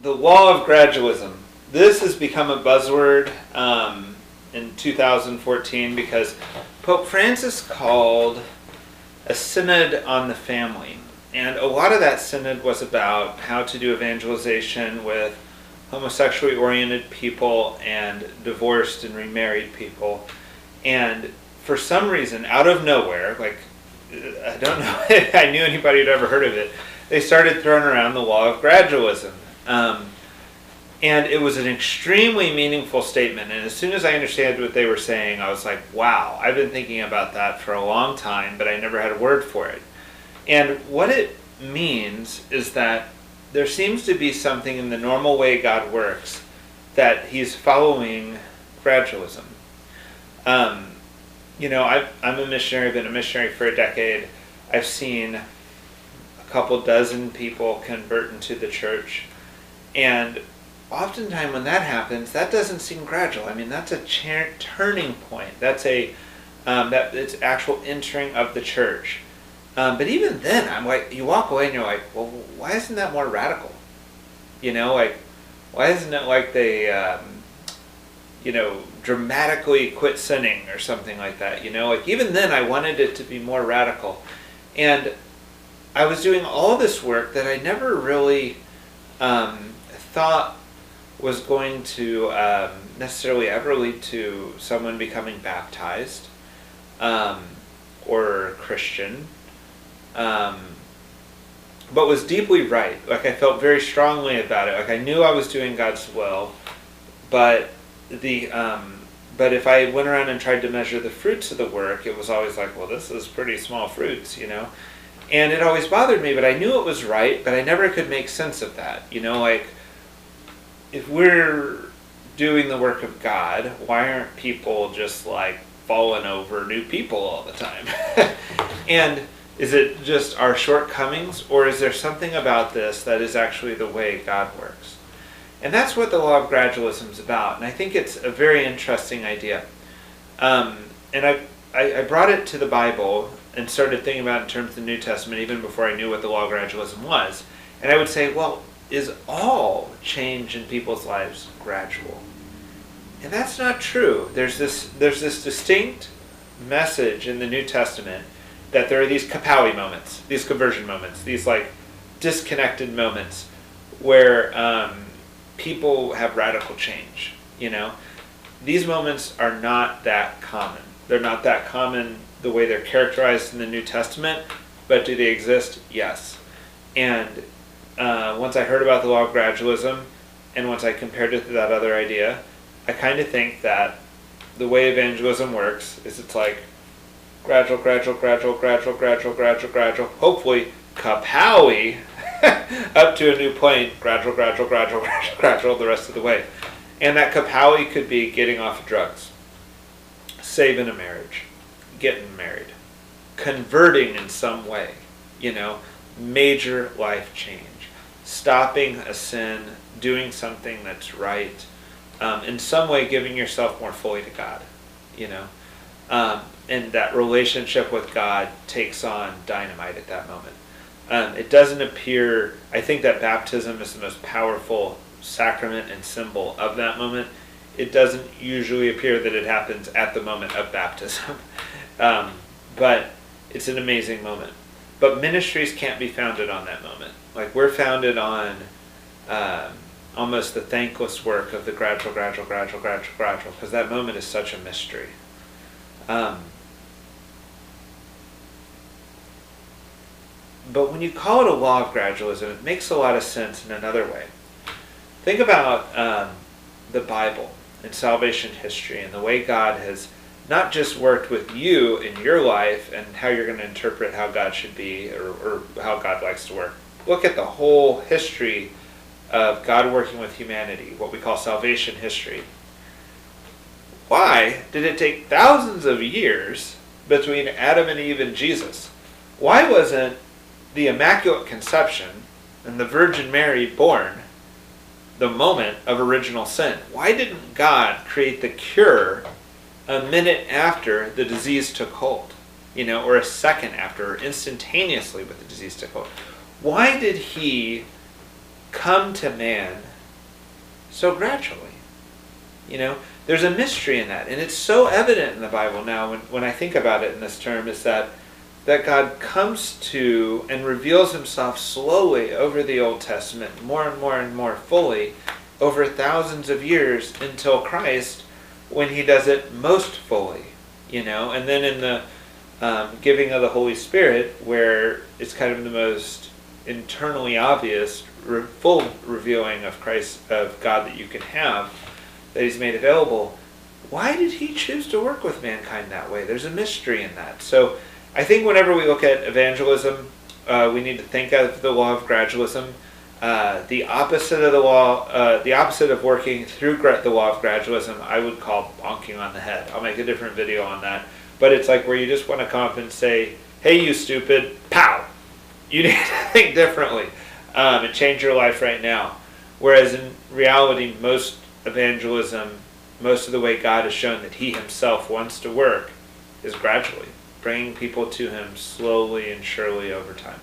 the law of gradualism. This has become a buzzword in 2014 because Pope Francis called a synod on the family. And a lot of that synod was about how to do evangelization with homosexually oriented people and divorced and remarried people. And for some reason, out of nowhere, like, I don't know if I knew anybody had ever heard of it, they started throwing around the law of gradualism. And it was an extremely meaningful statement. And as soon as I understood what they were saying, I was like, wow, I've been thinking about that for a long time, but I never had a word for it. And what it means is that there seems to be something in the normal way God works that he's following gradualism. You know, I'm a missionary, been a missionary for a decade. I've seen a couple dozen people convert into the church. And oftentimes when that happens, that doesn't seem gradual. I mean, that's a turning point. That's it's actual entering of the church. But even then, I'm like, you walk away and you're like, well, why isn't that more radical? You know, like, why isn't it like they, dramatically quit sinning or something like that? You know, like even then I wanted it to be more radical. And I was doing all this work that I never really thought was going to necessarily ever lead to someone becoming baptized or Christian. But was deeply right. Like I felt very strongly about it. Like I knew I was doing God's will, but but if I went around and tried to measure the fruits of the work, it was always like, well, this is pretty small fruits, you know. And it always bothered me, but I knew it was right, but I never could make sense of that. You know, like if we're doing the work of God, why aren't people just like falling over new people all the time? And is it just our shortcomings, or is there something about this that is actually the way God works? And that's what the law of gradualism is about, and I think it's a very interesting idea. And I brought it to the Bible and started thinking about it in terms of the New Testament even before I knew what the law of gradualism was. And I would say, well, is all change in people's lives gradual? And that's not true. There's this distinct message in the New Testament that there are these kapowie moments, these conversion moments, these like disconnected moments where people have radical change, you know. These moments are not that common. They're not that common the way they're characterized in the New Testament, but do they exist? Yes. And once I heard about the law of gradualism, and once I compared it to that other idea, I kind of think that the way evangelism works is it's like gradual, hopefully kapowie, up to a new point, gradual, the rest of the way. And that kapowie could be getting off of drugs, saving a marriage, getting married, converting in some way, you know, major life change, stopping a sin, doing something that's right, in some way giving yourself more fully to God, you know. And that relationship with God takes on dynamite at that moment. It doesn't appear, I think that baptism is the most powerful sacrament and symbol of that moment. It doesn't usually appear that it happens at the moment of baptism. But it's an amazing moment. But ministries can't be founded on that moment. Like we're founded on almost the thankless work of the gradual, because that moment is such a mystery. But when you call it a law of gradualism, it makes a lot of sense in another way. Think about the Bible and salvation history and the way God has not just worked with you in your life and how you're going to interpret how God should be or how God likes to work. Look at the whole history of God working with humanity, what we call salvation history. Why did it take thousands of years between Adam and Eve and Jesus? Why wasn't the Immaculate Conception and the Virgin Mary born the moment of original sin? Why didn't God create the cure a minute after the disease took hold? You know, or a second after, or instantaneously with the disease took hold? Why did he come to man so gradually. There's a mystery in that, and it's so evident in the Bible now when I think about it in this term, is that God comes to and reveals himself slowly over the Old Testament, more and more and more fully, over thousands of years until Christ, when he does it most fully. And then in the giving of the Holy Spirit, where it's kind of the most internally obvious, full revealing of Christ, of God that you can have, that he's made available. Why did he choose to work with mankind that way? There's a mystery in that. So I think whenever we look at evangelism, we need to think of the law of gradualism. The opposite of the law, the opposite of working through the law of gradualism, I would call bonking on the head. I'll make a different video on that. But it's like where you just want to come up and say, hey, you stupid, pow! You need to think differently and change your life right now. Whereas in reality, most evangelism, most of the way God has shown that he himself wants to work is gradually, bringing people to him slowly and surely over time.